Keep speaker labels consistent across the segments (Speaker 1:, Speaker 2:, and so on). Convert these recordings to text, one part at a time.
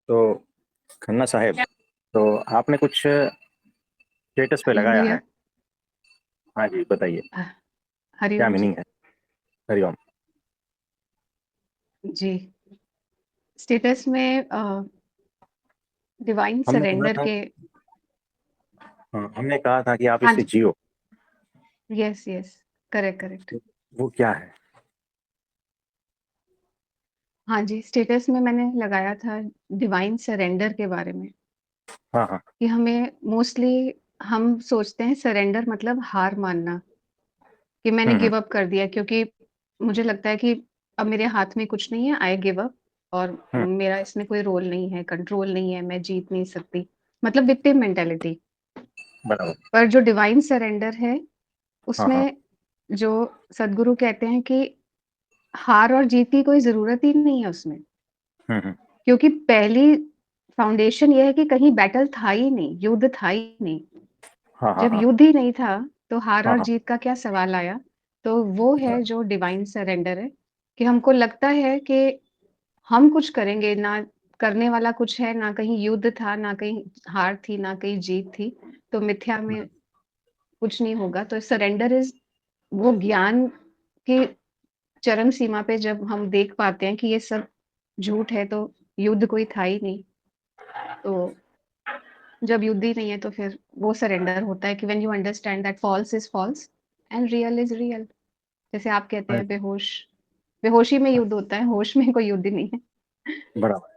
Speaker 1: तो खन्ना साहब, तो आपने कुछ स्टेटस पे
Speaker 2: हाँ
Speaker 1: लगाया
Speaker 2: भैया।
Speaker 1: है। हाँ जी, बताइए। क्या
Speaker 2: हरिओम जी।
Speaker 1: मीनिंग है? हरिओम।
Speaker 2: जी। स्टेटस में डिवाइन
Speaker 1: हमने कहा
Speaker 2: सरेंडर
Speaker 1: था।
Speaker 2: के।
Speaker 1: हाँ, हमने कहा था कि आप
Speaker 2: हाँ
Speaker 1: इसे
Speaker 2: जी।
Speaker 1: जियो।
Speaker 2: Yes yes. Correct correct.
Speaker 1: तो वो क्या है?
Speaker 2: हाँ जी, स्टेटस में मैंने लगाया था डिवाइन सरेंडर के बारे में।
Speaker 1: हाँ हाँ।
Speaker 2: कि हमें मोस्टली हम सोचते हैं सरेंडर मतलब हार मानना, कि मैंने
Speaker 1: हम्म।
Speaker 2: गिव अप कर दिया क्योंकि मुझे लगता है कि अब मेरे हाथ में कुछ नहीं है, आई गिव अप। और
Speaker 1: हम्म।
Speaker 2: मेरा इसमें कोई रोल नहीं है, कंट्रोल नहीं है, मैं जीत नहीं सकती। मतलब विक्टिम मेंटालिटी।
Speaker 1: बराबर।
Speaker 2: पर जो डिवाइन सरेंडर है,
Speaker 1: हाँ हाँ।
Speaker 2: उसमें जो सद्गुरु कहते हैं कि हार और जीत की कोई ज़रूरत ही नहीं है उसमें।
Speaker 1: हम्म।
Speaker 2: क्योंकि पहली फाउंडेशन ये है कि कहीं बैटल था ही नहीं, युद्ध था ही नहीं।
Speaker 1: हाँ हाँ
Speaker 2: जब
Speaker 1: हाँ
Speaker 2: युद्ध ही नहीं था, तो हार
Speaker 1: हाँ
Speaker 2: और
Speaker 1: हाँ।
Speaker 2: जीत का क्या सवाल आया? तो वो है
Speaker 1: बराबर।
Speaker 2: जो डिवाइन सरेंडर है, कि हमको लगता है कि हम कुछ करेंगे, ना करने वाला कुछ है, ना कहीं युद्ध था, ना कहीं हार थी, ना कहीं जीत थी, तो मिथ्या में कुछ नहीं होगा। तो सरेंडर इज़ वो ज्ञान की चरम सीमा पे जब हम देख पाते हैं कि ये सब झूठ है, तो युद्ध कोई था ही नहीं। तो जब युद्ध ही नहीं है तो फिर वो सरेंडर होता है कि when you understand that false is false and real is real. जैसे आप कहते हैं बेहोश, बेहोशी में युद्ध होता है, होश में कोई युद्ध नहीं है।
Speaker 1: बराबर।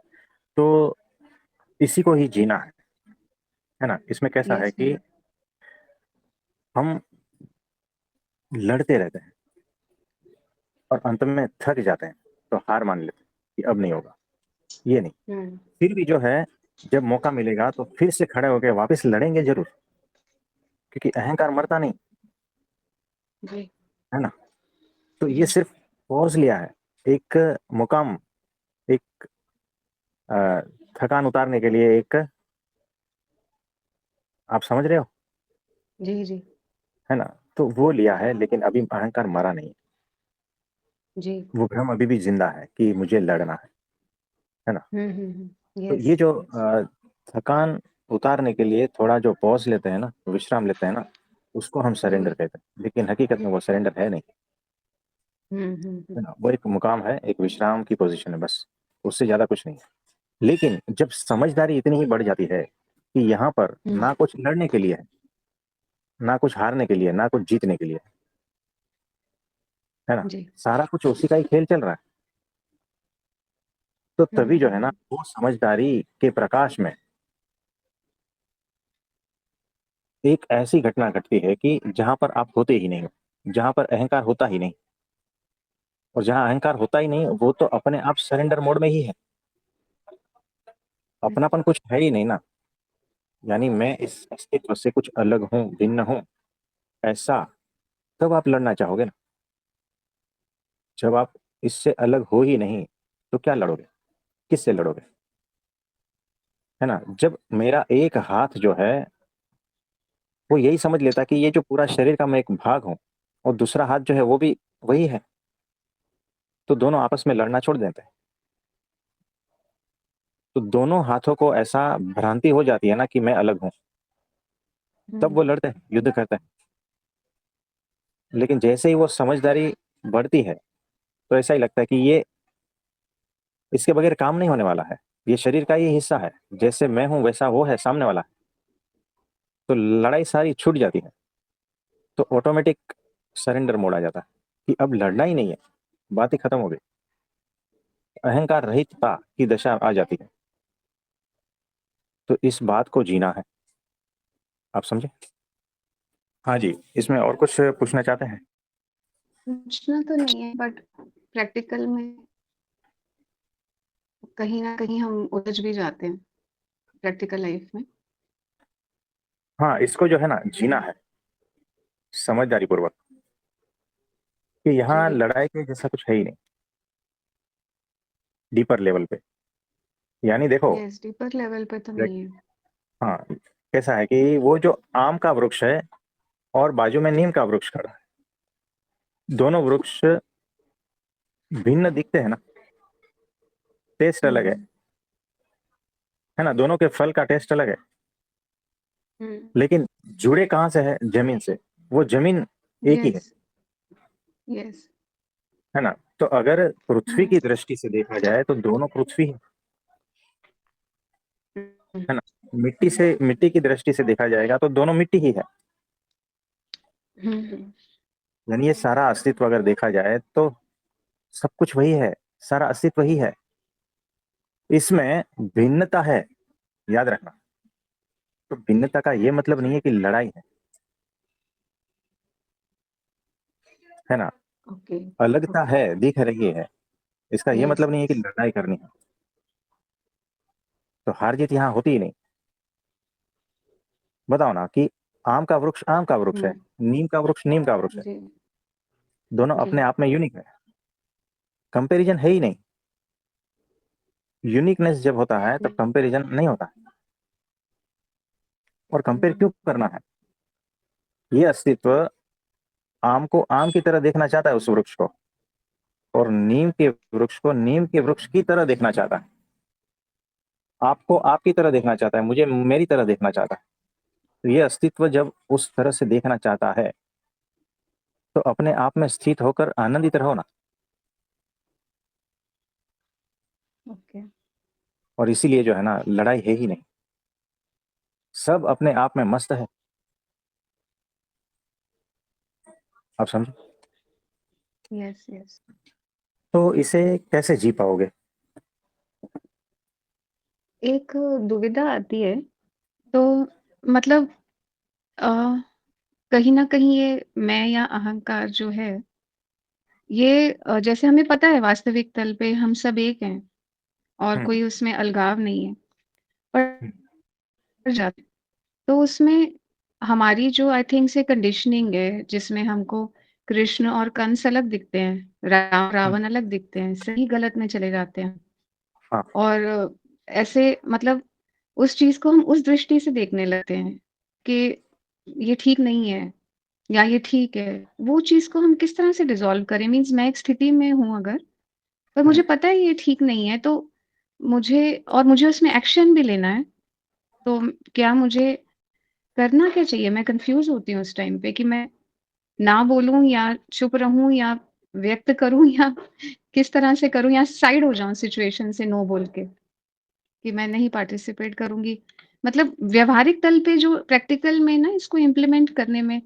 Speaker 1: तो इसी को ही जीना है ना? इसमें कैसा है
Speaker 2: यस
Speaker 1: कि
Speaker 2: भैया।
Speaker 1: हम लड़ते रहते हैं और अंत में थक जाते हैं, तो हार मान लेते हैं कि अब नहीं होगा। ये नहीं,
Speaker 2: हुँ।
Speaker 1: फिर भी जो है, जब मौका मिलेगा तो फिर से खड़े होकर वापस लड़ेंगे जरूर, क्योंकि अहंकार मरता नहीं,
Speaker 2: जी।
Speaker 1: है ना? तो ये
Speaker 2: जी।
Speaker 1: सिर्फ पॉज लिया है, एक मुकाम, एक अ, थकान उतारने के लिए, एक, आप समझ रहे हो,
Speaker 2: जी, जी।
Speaker 1: है ना? तो वो लिया है, लेकिन अभी अहंकार मरा नहीं।
Speaker 2: जी।
Speaker 1: वो भ्रम अभी भी जिंदा है कि मुझे लड़ना है ना?
Speaker 2: हुँ, हुँ, हुँ।
Speaker 1: तो
Speaker 2: यस,
Speaker 1: ये जो
Speaker 2: यस।
Speaker 1: थकान उतारने के लिए थोड़ा जो पॉज लेते हैं ना, विश्राम लेते हैं ना, उसको हम
Speaker 2: हुँ।
Speaker 1: सरेंडर कहते हैं, लेकिन हकीकत में वो सरेंडर है नहीं।
Speaker 2: हुँ, हुँ,
Speaker 1: है
Speaker 2: हुँ।
Speaker 1: ना? वो एक मुकाम है, एक विश्राम की पोजीशन है बस, उससे ज्यादा कुछ नहीं है। लेकिन जब समझदारी इतनी ही बढ़ जाती है कि यहाँ पर
Speaker 2: हुँ।
Speaker 1: ना कुछ लड़ने के लिए है, ना कुछ हारने के लिए, ना कुछ जीतने के लिए, है ना,
Speaker 2: जी।
Speaker 1: सारा कुछ उसी का ही खेल चल रहा है, तो
Speaker 2: हुँ,
Speaker 1: तभी जो
Speaker 2: हुँ,
Speaker 1: है ना,
Speaker 2: हुँ।
Speaker 1: वो समझदारी के प्रकाश में एक ऐसी घटना घटती है कि जहां पर आप होते ही नहीं हो, जहां पर अहंकार होता ही नहीं, और जहां अहंकार होता ही नहीं, वो तो अपने आप सरेंडर मोड में ही है।
Speaker 2: हुँ।
Speaker 1: अपनापन कुछ है ही नहीं ना, यानी मैं इस अस्तित्व से कुछ अलग हूँ, भिन्न हूँ, ऐसा। तब आप लड़ना चाहोगे ना। जब आप इससे अलग हो ही नहीं, तो क्या लड़ोगे? किससे लड़ोगे? है ना? जब मेरा एक हाथ जो है, वो यही समझ लेता कि ये जो पूरा शरीर का मैं एक भाग हूं, और दूसरा हाथ जो है वो भी वही है, तो दोनों आपस में लड़ना छोड़ देते हैं। तो दोनों हाथों को ऐसा भ्रांति हो जाती है ना कि मैं अलग हूं, तब वो
Speaker 2: हुँ।
Speaker 1: लड़ते हैं, युद्ध करते हैं। लेकिन जैसे ही वो समझदारी बढ़ती है, तो ऐसा ही लगता है कि ये, इसके बगैर काम नहीं होने वाला है, ये शरीर का ही हिस्सा है, जैसे मैं हूं वैसा वो है सामने वाला। तो लड़ाई सारी छूट जाती है, तो ऑटोमेटिक सरेंडर मोड आ जाता है कि अब लड़ना ही नहीं है, बात ही खत्म हो गई। अहंकार रहितता की दशा आ जाती है। तो इस बात को जीना है, आप समझे? हाँ जी, इसमें और कुछ पूछना चाहते हैं?
Speaker 2: पूछना तो नहीं है, बट प्रैक्टिकल में कहीं न कहीं हम उलझ भी जाते हैं, प्रैक्टिकल लाइफ़ में।
Speaker 1: हाँ, इसको जो है ना, जीना है समझदारी पूर्वक, कि यहाँ
Speaker 2: जी।
Speaker 1: लड़ाई के जैसा कुछ है ही नहीं, डीपर लेवल पे। यानी देखो,
Speaker 2: यस, डीपर लेवल पे तो
Speaker 1: देख-
Speaker 2: नहीं है।
Speaker 1: हाँ, कैसा है कि वो जो आम का वृक्ष है और बाजू में नीम का वृक्ष खड़ा है, दोनों वृक्ष भिन्न दिखते हैं ना, टेस्ट
Speaker 2: हुँ,
Speaker 1: अलग है,
Speaker 2: हुँ।
Speaker 1: है ना, दोनों के फल का टेस्ट अलग है,
Speaker 2: हुँ,
Speaker 1: लेकिन जुड़े कहाँ से है? जमीन से। वो जमीन एक ही है।
Speaker 2: Yes, yes.
Speaker 1: है ना? तो अगर पृथ्वी
Speaker 2: हुँ,
Speaker 1: की दृष्टि से देखा जाए तो दोनों पृथ्वी
Speaker 2: हुँ,
Speaker 1: है ना। मिट्टी की दृष्टि से देखा जाएगा तो दोनों मिट्टी ही है।
Speaker 2: हुँ, हुँ,
Speaker 1: यानी ये सारा अस्तित्व अगर देखा जाए तो सब कुछ वही है, सारा अस्तित्व वही है। इसमें भिन्नता है, याद रखना। तो भिन्नता का ये मतलब नहीं है कि लड़ाई है ना।
Speaker 2: ओके,
Speaker 1: अलगता
Speaker 2: ओके,
Speaker 1: है, दिख रही है, इसका ये
Speaker 2: यस,
Speaker 1: मतलब नहीं है कि
Speaker 2: यस,
Speaker 1: लड़ाई करनी है। तो हार जीत यहाँ होती ही नहीं। बताओ ना कि आम का वृक्ष है,
Speaker 2: हुँ,
Speaker 1: नीम का वृक्ष नीम का वृक्ष है।
Speaker 2: जी,
Speaker 1: दोनों
Speaker 2: जी,
Speaker 1: अपने आप में यूनिक है, कंपैरिजन है ही नहीं। यूनिकनेस जब होता है
Speaker 2: हुँ,
Speaker 1: तब कंपैरिजन नहीं होता। और कंपेयर
Speaker 2: हुँ,
Speaker 1: क्यों करना है? ये अस्तित्व आम को आम की तरह देखना चाहता है, उस वृक्ष को, और नीम के वृक्ष को नीम के वृक्ष की तरह देखना चाहता है। आपको आपकी तरह देखना चाहता है, मुझे मेरी तरह देखना चाहता है। तो ये अस्तित्व जब उस तरह से देखना चाहता है तो अपने आप में स्थित होकर आनंदित रहो ना।
Speaker 2: ओके,
Speaker 1: और इसीलिए जो है ना, लड़ाई है ही नहीं, सब अपने आप में मस्त है। आप समझो।
Speaker 2: Yes, yes.
Speaker 1: तो इसे कैसे जी पाओगे?
Speaker 2: एक दुविधा आती है, तो मतलब अ, कहीं न कहीं ये मैं या अहंकार जो है, ये जैसे हमें पता है वास्तविक तल पे हम सब एक हैं और
Speaker 1: हम्म
Speaker 2: कोई उसमें अलगाव नहीं है,
Speaker 1: हम्म
Speaker 2: पर जाते तो उसमें हमारी जो आई थिंक से कंडीशनिंग है, जिसमें हमको कृष्ण और कंस अलग दिखते हैं,
Speaker 1: हम्म,
Speaker 2: रावण अलग दिखते हैं, सही-गलत में चले जाते हैं।
Speaker 1: हाँ।
Speaker 2: और ऐसे मतलब उस चीज़ को हम उस दृष्टि से देखने लगते हैं कि ये ठीक नहीं है या ये ठीक है। वो चीज़ को हम किस तरह से डिसॉल्व करें? मीन्स मैं एक स्थिति में हूँ अगर, पर मुझे
Speaker 1: हम्म।
Speaker 2: पता है ये ठीक नहीं है, तो मुझे उसमें एक्शन भी लेना है, तो क्या मुझे करना क्या चाहिए? मैं कन्फ्यूज़ होती हूँ उस टाइम पे कि मैं ना बोलूँ या चुप रहूँ या व्यक्त करूँ या किस तरह से करूँ या साइड हो जाऊँ सिचुएशन से नो बोल के, कि मैं नहीं पार्टिसिपेट करूँगी। मतलब व्यावहारिक तल पे जो प्रैक्टिकल में ना इसको इम्प्लीमेंट करने में,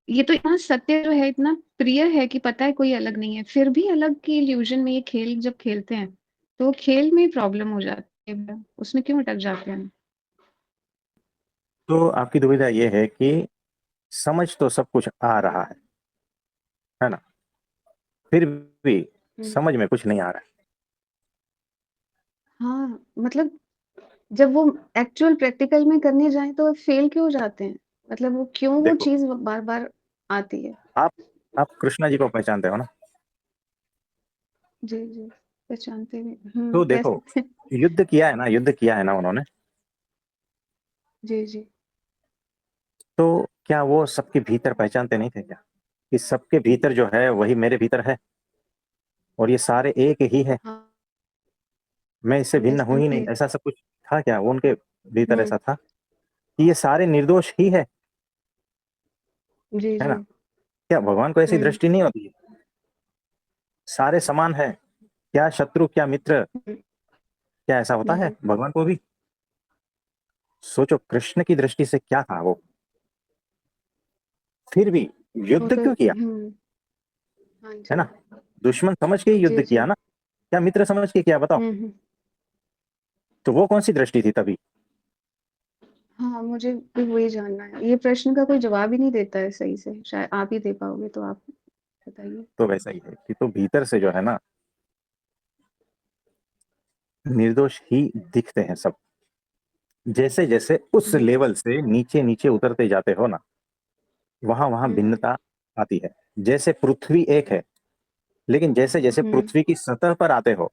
Speaker 2: ये तो इतना सत्य जो है, इतना प्रिय है कि पता है कोई अलग नहीं है, फिर भी अलग की इल्यूज़न में ये खेल जब खेलते हैं, तो खेल में प्रॉब्लम हो जाती है, उसमें क्यों अटक जाते हैं?
Speaker 1: तो आपकी दुविधा ये है कि समझ तो सब कुछ आ रहा है ना, फिर भी
Speaker 2: हुँ।
Speaker 1: समझ में कुछ नहीं आ रहा है।
Speaker 2: हाँ, मतलब जब वो एक्चुअल प्रैक्टिकल में करने जाएँ तो फेल क्यों हो जाते हैं? मतलब वो क्यों वो
Speaker 1: देखो,
Speaker 2: चीज़ बार-बार आती है?
Speaker 1: आप आप कृष्णा जी को पहचानते हो ना?
Speaker 2: जी, जी, पहचानते भी
Speaker 1: तो देखो,
Speaker 2: कैसे?
Speaker 1: युद्ध किया है ना उन्होंने।
Speaker 2: जी, जी।
Speaker 1: तो क्या वो सबके भीतर पहचानते नहीं थे क्या, कि सबके भीतर जो है वही मेरे भीतर है, और ये सारे एक ही है,
Speaker 2: हाँ,
Speaker 1: मैं इससे भिन्न
Speaker 2: यस
Speaker 1: हूं ही नहीं,
Speaker 2: थे।
Speaker 1: ऐसा सब कुछ था क्या वो उनके भीतर?
Speaker 2: हुँ,
Speaker 1: ऐसा था कि ये सारे निर्दोष ही
Speaker 2: जी,
Speaker 1: है
Speaker 2: जी।
Speaker 1: ना। क्या भगवान को ऐसी
Speaker 2: हुँ,
Speaker 1: दृष्टि नहीं होती है? सारे समान है, क्या शत्रु क्या मित्र,
Speaker 2: हुँ,
Speaker 1: क्या ऐसा होता है
Speaker 2: हुँ,
Speaker 1: भगवान को भी? सोचो कृष्ण की दृष्टि से क्या था वो, फिर भी
Speaker 2: वो
Speaker 1: युद्ध
Speaker 2: तो
Speaker 1: क्यों किया?
Speaker 2: हाँ
Speaker 1: है
Speaker 2: जी।
Speaker 1: ना, दुश्मन समझ के ही
Speaker 2: जी,
Speaker 1: युद्ध
Speaker 2: जी।
Speaker 1: किया ना, क्या मित्र समझ के किया? बताओ।
Speaker 2: हुँ, हुँ।
Speaker 1: तो वो कौन सी दृष्टि थी तभी?
Speaker 2: हाँ, मुझे भी वही जानना है। ये प्रश्न का कोई जवाब ही नहीं देता है सही से, शायद आप ही दे पाओगे, तो आप बताइए?
Speaker 1: तो वैसा ही है कि तो भीतर से जो है ना, निर्दोष ही दिखते हैं सब। जैसे जैसे उस
Speaker 2: हुँ,
Speaker 1: लेवल से नीचे नीचे उतरते जाते हो ना, वहां वहां
Speaker 2: हुँ,
Speaker 1: भिन्नता आती है। जैसे पृथ्वी एक है, लेकिन जैसे जैसे
Speaker 2: हुँ,
Speaker 1: पृथ्वी की सतह पर आते हो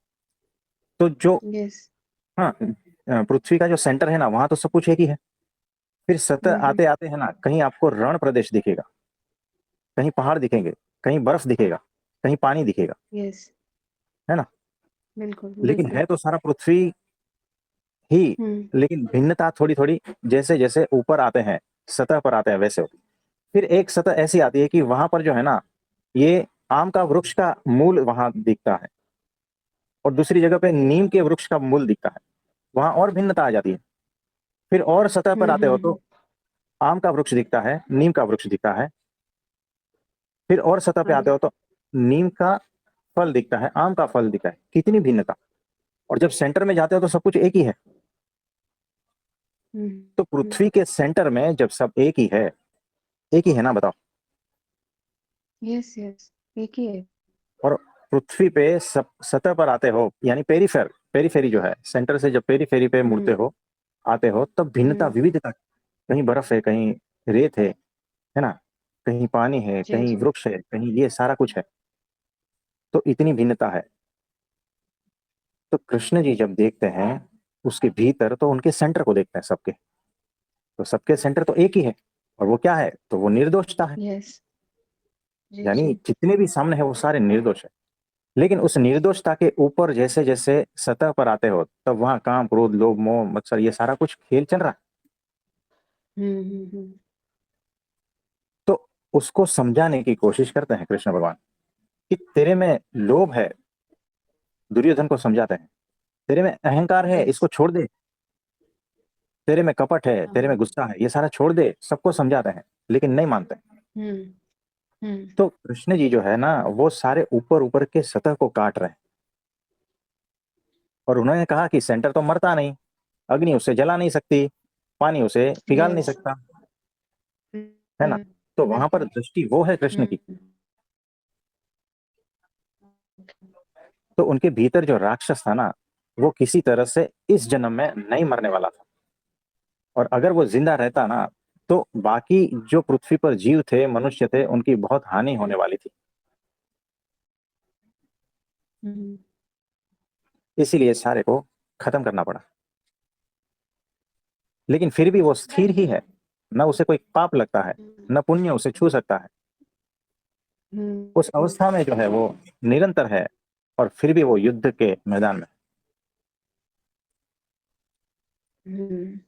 Speaker 1: तो जो,
Speaker 2: यस।
Speaker 1: हाँ, पृथ्वी का जो सेंटर है ना, वहां तो सब कुछ एक ही है। फिर सतह
Speaker 2: हुँ, हुँ,
Speaker 1: आते आते है ना, कहीं आपको रण प्रदेश दिखेगा, कहीं पहाड़ दिखेंगे, कहीं बर्फ दिखेगा, कहीं पानी दिखेगा,
Speaker 2: यस।
Speaker 1: है ना।
Speaker 2: बिल्कुल,
Speaker 1: लेकिन
Speaker 2: बिल्कुल।
Speaker 1: है तो सारा पृथ्वी ही,
Speaker 2: हुँ,
Speaker 1: लेकिन भिन्नता थोड़ी थोड़ी जैसे जैसे ऊपर आते हैं, सतह पर आते हैं वैसे होती है। फिर एक सतह ऐसी आती है कि वहां पर जो है ना, ये आम का वृक्ष का मूल वहां दिखता है, और दूसरी जगह पे नीम के वृक्ष का मूल दिखता है, वहां और भिन्नता आ जाती है। फिर और सतह पर
Speaker 2: हुँ,
Speaker 1: आते
Speaker 2: हुँ,
Speaker 1: हो
Speaker 2: हुँ।
Speaker 1: तो आम का वृक्ष दिखता है, नीम का वृक्ष दिखता है। फिर और सतह पे
Speaker 2: हाँ,
Speaker 1: आते हो तो नीम का फल दिखता है, आम का फल दिखता है, कितनी भिन्नता। और जब सेंटर में जाते हो तो सब कुछ एक ही है।
Speaker 2: हुँ,
Speaker 1: तो
Speaker 2: हुँ।
Speaker 1: पृथ्वी के सेंटर में जब सब एक ही है, एक ही है ना, बताओ।
Speaker 2: यस, यस, एक ही है।
Speaker 1: और पृथ्वी पे सब सतह पर आते हो, यानी पेरीफेर, पेरीफेरी जो है, सेंटर से जब पेरीफेरी पे मुड़ते
Speaker 2: हुँ,
Speaker 1: हो, आते हो, तब भिन्नता,
Speaker 2: हुँ।
Speaker 1: विविधता, कहीं बर्फ है, कहीं रेत है ना, कहीं पानी है,
Speaker 2: जी,
Speaker 1: कहीं
Speaker 2: जी।
Speaker 1: वृक्ष है, कहीं ये सारा कुछ है। तो इतनी भिन्नता है। तो कृष्ण जी जब देखते हैं उसके भीतर, तो उनके सेंटर को देखते हैं सबके। तो सबके सेंटर तो एक ही है, और वो क्या है, तो वो निर्दोषता है।
Speaker 2: यस। जी,
Speaker 1: यानी
Speaker 2: जी।
Speaker 1: जितने भी सामने है वो सारे निर्दोष है। लेकिन उस निर्दोषता के ऊपर जैसे जैसे सतह पर आते हो, तब वहां काम, क्रोध, लोभ, मोह, मत्सर, ये सारा कुछ खेल चल रहा है।
Speaker 2: हुँ, हुँ, हुँ।
Speaker 1: तो उसको समझाने की कोशिश करते हैं कृष्ण भगवान, कि तेरे में लोभ है, दुर्योधन को समझाते हैं, तेरे में अहंकार है,
Speaker 2: यस।
Speaker 1: इसको छोड़ दे, तेरे में कपट है,
Speaker 2: हाँ,
Speaker 1: तेरे में
Speaker 2: हाँ।
Speaker 1: गुस्सा है, ये सारा छोड़ दे, सबको समझाते हैं, लेकिन नहीं मानते।
Speaker 2: हुँ, हुँ।
Speaker 1: तो कृष्ण जी जो है ना, वो सारे ऊपर ऊपर के सतह को काट रहे हैं। और उन्होंने कहा कि सेंटर तो मरता नहीं, अग्नि उसे जला नहीं सकती, पानी उसे पिघाल नहीं
Speaker 2: यस।
Speaker 1: सकता,
Speaker 2: हुँ,
Speaker 1: है ना।
Speaker 2: हुँ,
Speaker 1: तो वहां पर दृष्टि वो है कृष्ण की।
Speaker 2: हुँ।
Speaker 1: तो उनके भीतर जो राक्षस था ना, वो किसी तरह से इस जन्म में नहीं मरने वाला था। और अगर वो जिंदा रहता ना, तो बाकी जो पृथ्वी पर जीव थे, मनुष्य थे, उनकी बहुत हानि होने वाली थी।
Speaker 2: हुँ,
Speaker 1: इसीलिए सारे को खत्म करना पड़ा। लेकिन फिर भी वो स्थिर ही है, न उसे कोई पाप लगता है,
Speaker 2: हुँ,
Speaker 1: न पुण्य उसे छू सकता है।
Speaker 2: हुँ,
Speaker 1: उस अवस्था में जो है वो निरंतर है, और फिर भी वो युद्ध के मैदान में।
Speaker 2: हुँ।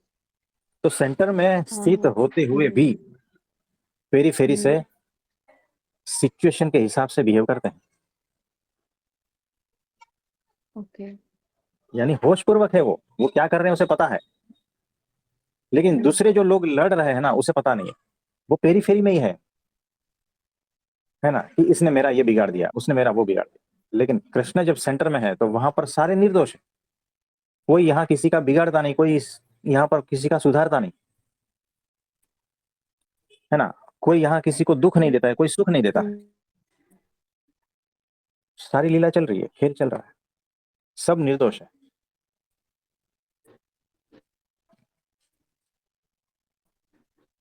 Speaker 1: तो सेंटर में स्थित
Speaker 2: हाँ।
Speaker 1: होते हुए भी
Speaker 2: हुँ,
Speaker 1: पेरी फेरी
Speaker 2: हुँ।
Speaker 1: से सिचुएशन के हिसाब से बिहेव करते हैं।
Speaker 2: ओके।
Speaker 1: यानी होश पूर्वक है, वो क्या कर रहे हैं उसे पता है। लेकिन
Speaker 2: हुँ,
Speaker 1: दूसरे जो लोग लड़ रहे हैं ना, उसे पता नहीं है, वो पेरी फेरी में ही है ना, कि इसने मेरा ये बिगाड़ दिया, उसने मेरा वो बिगाड़ दिया। लेकिन कृष्ण जब सेंटर में है, तो वहां पर सारे निर्दोष है। कोई यहाँ किसी का बिगाड़ता नहीं, कोई यहाँ पर किसी का सुधारता नहीं, है ना। कोई यहाँ किसी को दुख नहीं
Speaker 2: हुँ,
Speaker 1: देता है, कोई सुख नहीं देता है।
Speaker 2: हुँ।
Speaker 1: सारी लीला चल रही है, खेल चल रहा है, सब निर्दोष है।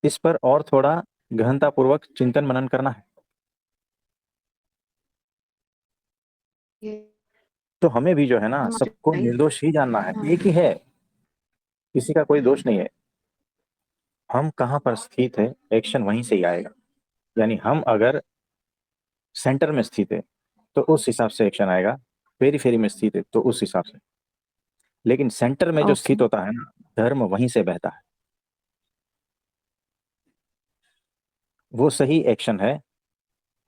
Speaker 1: इस पर और थोड़ा गहनता पूर्वक चिंतन मनन करना है।
Speaker 2: ये
Speaker 1: तो हमें भी जो है ना,
Speaker 2: हमारे
Speaker 1: सबको
Speaker 2: टाइम
Speaker 1: निर्दोष ही जानना है,
Speaker 2: हाँ।
Speaker 1: एक ही है, किसी का कोई दोष नहीं है। हम कहाँ पर स्थित है, एक्शन वहीं से ही आएगा। यानी हम अगर सेंटर में स्थित है, तो उस हिसाब से एक्शन आएगा। पेरी फेरी में स्थित है तो उस हिसाब से। लेकिन सेंटर में जो
Speaker 2: ओके।
Speaker 1: स्थित होता है ना, धर्म वहीं से बहता है, वो सही एक्शन है।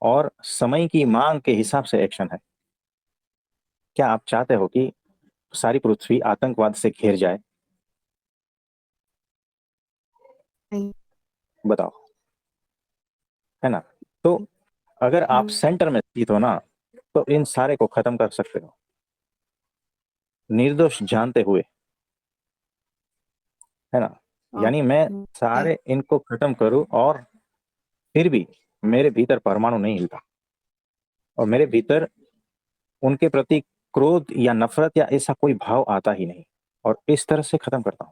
Speaker 1: और समय की मांग के हिसाब से एक्शन है। क्या आप चाहते हो कि सारी पृथ्वी आतंकवाद से घिर जाए?
Speaker 2: नहीं।
Speaker 1: बताओ, है ना। तो अगर आप
Speaker 2: हुँ,
Speaker 1: सेंटर में स्थित हो ना, तो इन सारे को खत्म कर सकते हो, निर्दोष जानते हुए, है ना। यानी मैं
Speaker 2: ओके।
Speaker 1: सारे इनको खत्म करूं, और फिर भी मेरे भीतर परमाणु नहीं हिलता, और मेरे भीतर उनके प्रति क्रोध या नफरत या ऐसा कोई भाव आता ही नहीं, और इस तरह से खत्म करता हूं।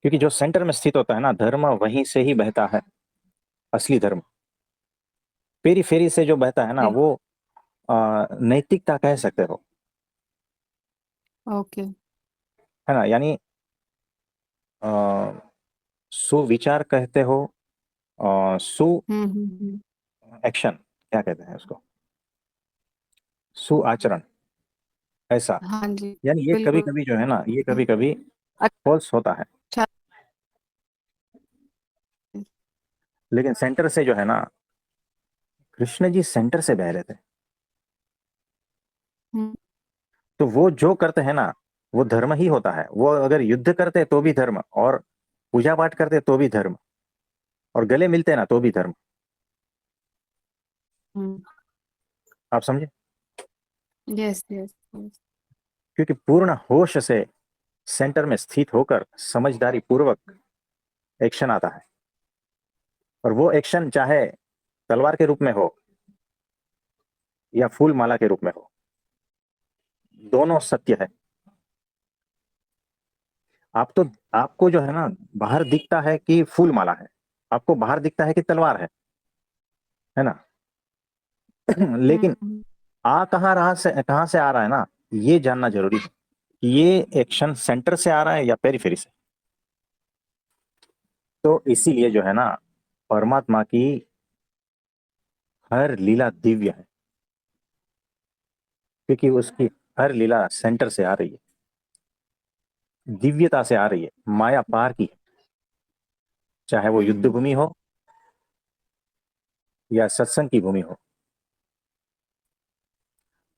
Speaker 1: क्योंकि जो सेंटर में स्थित होता है ना, धर्म वहीं से ही बहता है, असली धर्म। पेरी फेरी से जो बहता है ना,
Speaker 2: जी,
Speaker 1: वो नैतिकता कह सकते हो,
Speaker 2: ओके।
Speaker 1: है ना। यानी अ, सुविचार कहते हो, सु
Speaker 2: हुँ, हुँ, हुँ।
Speaker 1: एक्शन क्या कहते हैं उसको, सुआचरण, ऐसा।
Speaker 2: हाँ जी,
Speaker 1: यानी ये
Speaker 2: बिल्कुल।
Speaker 1: कभी-कभी जो है ना, ये कभी-कभी फ़ॉल्स होता है।
Speaker 2: अच्छा।
Speaker 1: लेकिन सेंटर से जो है ना, कृष्ण जी सेंटर से बह रहे थे।
Speaker 2: हुँ,
Speaker 1: तो वो जो करते हैं ना, वो धर्म ही होता है। वो अगर युद्ध करते तो भी धर्म, और पूजा पाठ करते तो भी धर्म, और गले मिलते ना तो भी धर्म।
Speaker 2: हुँ।
Speaker 1: आप समझे?
Speaker 2: Yes, yes, yes.
Speaker 1: क्योंकि पूर्ण होश से सेंटर में स्थित होकर समझदारी पूर्वक एक्शन आता है। और वो एक्शन चाहे तलवार के रूप में हो या फूल माला के रूप में हो, दोनों सत्य है। आप तो, आपको जो है ना, बाहर दिखता है कि फूल माला है, आपको बाहर दिखता है कि तलवार है ना। लेकिन
Speaker 2: हुँ,
Speaker 1: आ कहाँ रहा से, कहाँ से आ रहा है ना, ये जानना जरूरी है कि ये एक्शन सेंटर से आ रहा है या पेरिफेरी से। तो इसीलिए जो है ना, परमात्मा की हर लीला दिव्य है, क्योंकि उसकी हर लीला सेंटर से आ रही है, दिव्यता से आ रही है, माया पार की है। चाहे वो युद्ध
Speaker 2: हुँ,
Speaker 1: भूमि हो या सत्संग की भूमि हो।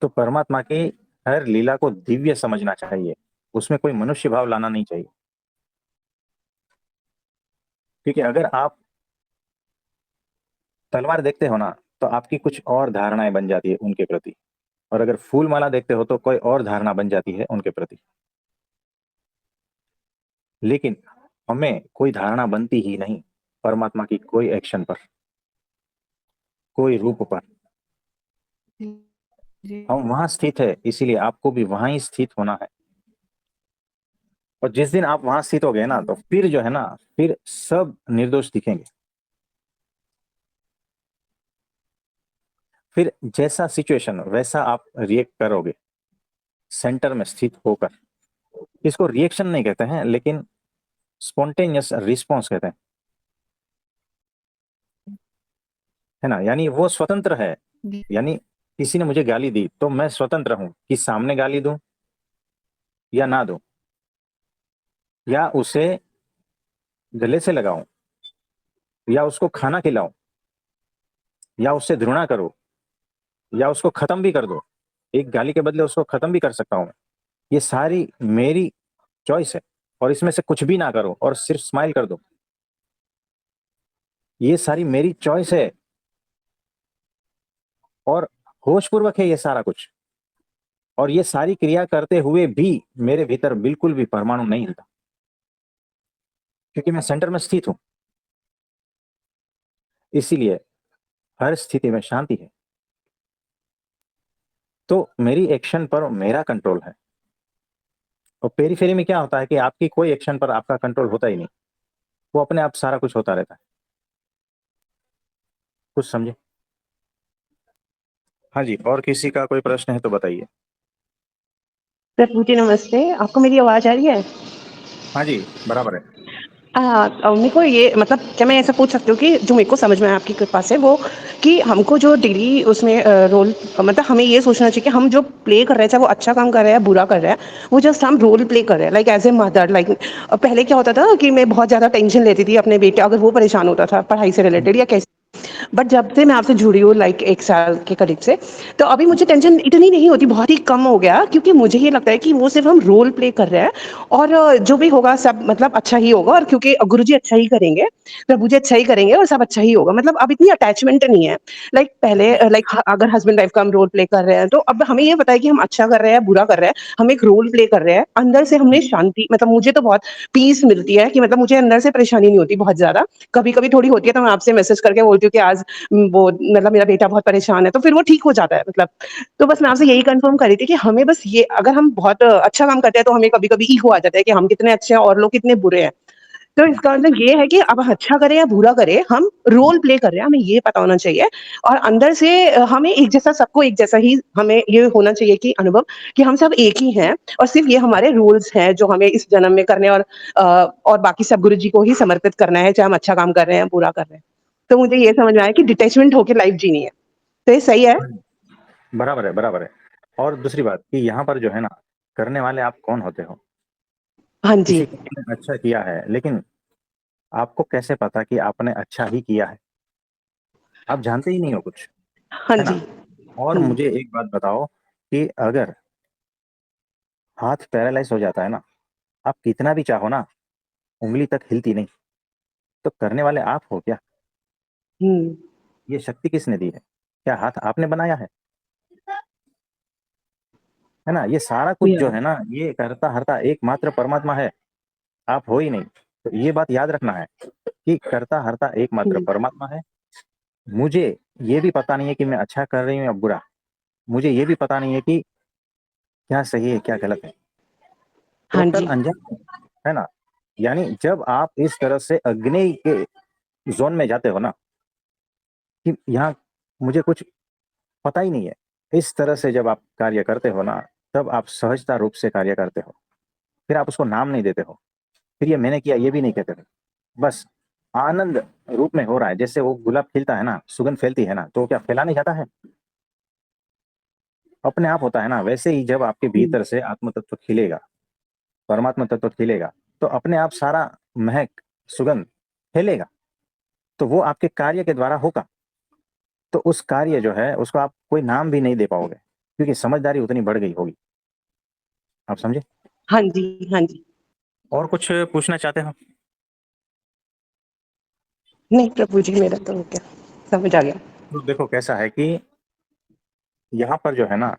Speaker 1: तो परमात्मा की हर लीला को दिव्य समझना चाहिए, उसमें कोई मनुष्य भाव लाना नहीं चाहिए। क्योंकि अगर आप तलवार देखते हो ना, तो आपकी कुछ और धारणाएं बन जाती है उनके प्रति, और अगर फूल माला देखते हो तो कोई और धारणा बन जाती है उनके प्रति। लेकिन हमें कोई धारणा बनती ही नहीं परमात्मा की कोई एक्शन पर, कोई रूप पर।
Speaker 2: जी, जी,
Speaker 1: हम वहां स्थित है, इसीलिए आपको भी वहां ही स्थित होना है। और जिस दिन आप वहां स्थित हो गए ना, तो
Speaker 2: हुँ,
Speaker 1: फिर जो है ना, फिर सब निर्दोष दिखेंगे। फिर जैसा सिचुएशन वैसा आप रिएक्ट करोगे, सेंटर में स्थित होकर। इसको रिएक्शन नहीं कहते हैं, लेकिन स्पॉन्टेनियस रिस्पॉन्स कहते हैं, है ना। यानी वो स्वतंत्र है।
Speaker 2: जी,
Speaker 1: यानी किसी ने मुझे गाली दी तो मैं स्वतंत्र हूं कि सामने गाली दूं या ना दूं, या उसे गले से लगाऊं, या उसको खाना खिलाऊं, या उससे घृणा करूं, या उसको खत्म भी कर दो। एक गाली के बदले उसको खत्म भी कर सकता हूं मैं। ये सारी मेरी चॉइस है। और इसमें से कुछ भी ना करो और सिर्फ स्माइल कर दो, ये सारी मेरी चॉइस है। और होशपूर्वक है ये सारा कुछ। और ये सारी क्रिया करते हुए भी मेरे भीतर बिल्कुल भी परमाणु नहीं हिलता, क्योंकि मैं सेंटर में स्थित हूं। इसीलिए हर स्थिति में शांति है। तो मेरी एक्शन पर मेरा कंट्रोल है। और पेरीफेरी में क्या होता है कि आपकी कोई एक्शन पर आपका कंट्रोल होता ही नहीं, वो अपने आप सारा कुछ होता रहता है। कुछ समझे? हाँ जी, और किसी का कोई प्रश्न है तो बताइए।
Speaker 3: प्रभु जी नमस्ते, आपको मेरी आवाज़ आ रही है?
Speaker 1: हाँ जी, बराबर है।
Speaker 3: मेरे को ये मतलब क्या मैं ऐसा पूछ सकती हूँ कि जो मेरे को समझ में आया आपकी कृपा से वो कि हमको जो डेली उसमें रोल मतलब हमें ये सोचना चाहिए कि हम जो प्ले कर रहे हैं चाहे वो अच्छा काम कर रहे हैं या बुरा कर रहे हैं, वो जस्ट हम रोल प्ले कर रहे हैं like as a mother like पहले क्या होता था कि मैं बहुत ज़्यादा टेंशन लेती थी अपने बेटे अगर वो परेशान होता था पढ़ाई से रिलेटेड या कैसे बट जब से मैं आपसे जुड़ी हूँ लाइक 1 साल के करीब से, तो अभी मुझे टेंशन इतनी नहीं होती, बहुत ही कम हो गया क्योंकि मुझे ये लगता है कि वो सिर्फ़ हम रोल प्ले कर रहे हैं और जो भी होगा सब मतलब अच्छा ही होगा और क्योंकि गुरुजी अच्छा ही करेंगे, प्रभु जी अच्छा ही करेंगे और सब अच्छा ही होगा। मतलब अब इतनी अटैचमेंट नहीं है। लाइक पहले लाइक अगर हस्बैंड वाइफ का हम रोल प्ले कर रहे हैं, तो अब हमें ये पता है कि हम अच्छा कर रहे हैं, बुरा कर रहे हैं, हम एक रोल प्ले कर रहे हैं। अंदर से हमें शांति मतलब मुझे तो बहुत पीस मिलती है कि मतलब मुझे अंदर से परेशानी नहीं होती बहुत ज़्यादा। कभी-कभी थोड़ी होती है तो मैं आपसे मैसेज करके बोलती हूँ कि आज वो मतलब मेरा बेटा बहुत परेशान है, तो फिर वो ठीक हो जाता है मतलब। तो बस मैं आपसे यही कन्फर्म कर रही थी कि हमें बस ये अगर हम बहुत अच्छा काम करते हैं तो हमें कभी-कभी ईगो आ जाता है कि हम कितने अच्छे हैं और लोग कितने बुरे हैं। तो इसका मतलब ये है कि अब अच्छा करें या बुरा करें, हम रोल प्ले कर रहे हैं, हमें ये पता होना चाहिए और अंदर से हमें एक जैसा सबको एक जैसा ही हमें ये होना चाहिए कि अनुभव कि हम सब एक ही हैं और सिर्फ़ ये हमारे रूल्स हैं जो हमें इस जन्म में करने और बाकी सब गुरु जी को ही समर्पित करना है, चाहे हम अच्छा काम कर रहे हैं, बुरा कर रहे हैं। तो मुझे ये समझ में आया कि डिटैचमेंट होके लाइफ़ जीनी है। तो ये सही है?
Speaker 1: हाँ जी, बराबर है, बराबर है। और दूसरी बात कि यहाँ पर जो है ना, करने वाले आप कौन होते हो?
Speaker 3: हाँ जी।
Speaker 1: किसी ने अच्छा किया है, लेकिन आपको कैसे पता कि आपने अच्छा ही किया है? आप जानते ही नहीं हो कुछ,
Speaker 3: हाँ
Speaker 1: है
Speaker 3: जी।
Speaker 1: ना? और
Speaker 3: हुँ।
Speaker 1: मुझे एक बात बताओ कि अगर हाथ पैरालाइज हो जाता है ना, आप कितना भी चाहो ना, उंगली तक हिलती नहीं। तो करने वाले आप हो क्या?
Speaker 3: हुँ।
Speaker 1: ये शक्ति किसने दी है? क्या हाथ आपने बनाया है ना? ये सारा कुछ
Speaker 3: या
Speaker 1: जो है ना, ये करता हरता एकमात्र परमात्मा है, आप हो ही नहीं। तो ये बात याद रखना है कि करता हरता एकमात्र
Speaker 3: हुँ।
Speaker 1: परमात्मा है। मुझे ये भी पता नहीं है कि मैं अच्छा कर रही हूँ या बुरा। मुझे ये भी पता नहीं है कि क्या सही है क्या गलत है।
Speaker 3: हाँ
Speaker 1: टोटल
Speaker 3: जी।
Speaker 1: अनजान हूँ, है ना? यानी जब आप इस तरह से अग्नि के जोन में जाते हो ना, कि यहाँ मुझे कुछ पता ही नहीं है, इस तरह से जब आप कार्य करते हो ना, तब आप सहजता रूप से कार्य करते हो। फिर आप उसको नाम नहीं देते हो, फिर ये मैंने किया ये भी नहीं कहते हो। बस आनंद रूप में हो रहा है। जैसे वो गुलाब खिलता है ना, सुगंध फैलती है ना, तो वो क्या फैला नहीं जाता है? अपने आप होता है ना। वैसे ही जब आपके
Speaker 3: हुँ।
Speaker 1: भीतर से आत्म तत्व खिलेगा, परमात्मा तत्व खिलेगा, तो अपने आप सारा महक, सुगंध फैलेगा। तो वो आपके कार्य के द्वारा होगा। तो उस कार्य जो है उसको आप कोई नाम भी नहीं दे पाओगे, क्योंकि समझदारी उतनी बढ़ गई होगी। आप समझे?
Speaker 3: हाँ जी, हाँ जी।
Speaker 1: और कुछ पूछना चाहते हो?
Speaker 3: नहीं प्रभु जी, मेरा तो हो गया, समझ आ गया।
Speaker 1: तो देखो कैसा है कि यहाँ पर जो है ना,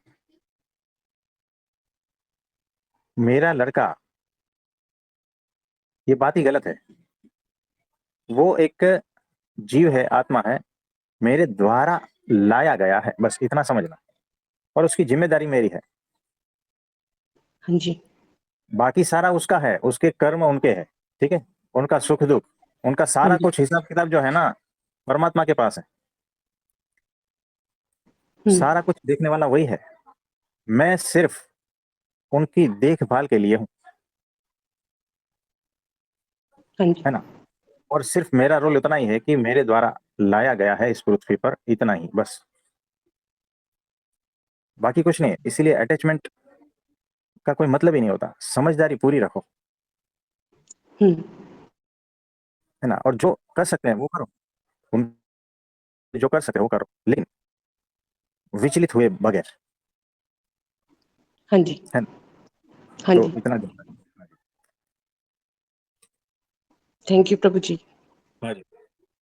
Speaker 1: मेरा लड़का, ये बात ही गलत है। वो एक जीव है, आत्मा है, मेरे द्वारा लाया गया है, बस इतना समझना। और उसकी जिम्मेदारी मेरी है।
Speaker 3: हाँ जी।
Speaker 1: बाकी सारा उसका है, उसके कर्म उनके हैं। ठीक है? उनका सुख दुख, उनका
Speaker 3: हाँ
Speaker 1: सारा
Speaker 3: जी।
Speaker 1: कुछ हिसाब किताब जो है ना, परमात्मा के पास है।
Speaker 3: हुँ।
Speaker 1: सारा कुछ देखने वाला वही है। मैं सिर्फ उनकी देखभाल के लिए हूँ,
Speaker 3: हाँ जी।
Speaker 1: है ना? और सिर्फ मेरा रोल इतना ही है कि मेरे द्वारा लाया गया है इस पृथ्वी पर, इतना ही बस। बाकी कुछ नहीं है। इसीलिए अटैचमेंट का कोई मतलब ही नहीं होता। समझदारी पूरी रखो,
Speaker 3: हुँ।
Speaker 1: है ना? और जो कर सकते हैं वो करो। तुम जो कर सकते हो वो करो, लेकिन विचलित हुए बगैर,
Speaker 3: हाँ जी।
Speaker 1: है ना?
Speaker 3: हाँ
Speaker 1: तो
Speaker 3: जी।
Speaker 1: इतना जानना है।
Speaker 3: थैंक यू प्रभु जी।
Speaker 1: हाँ जी।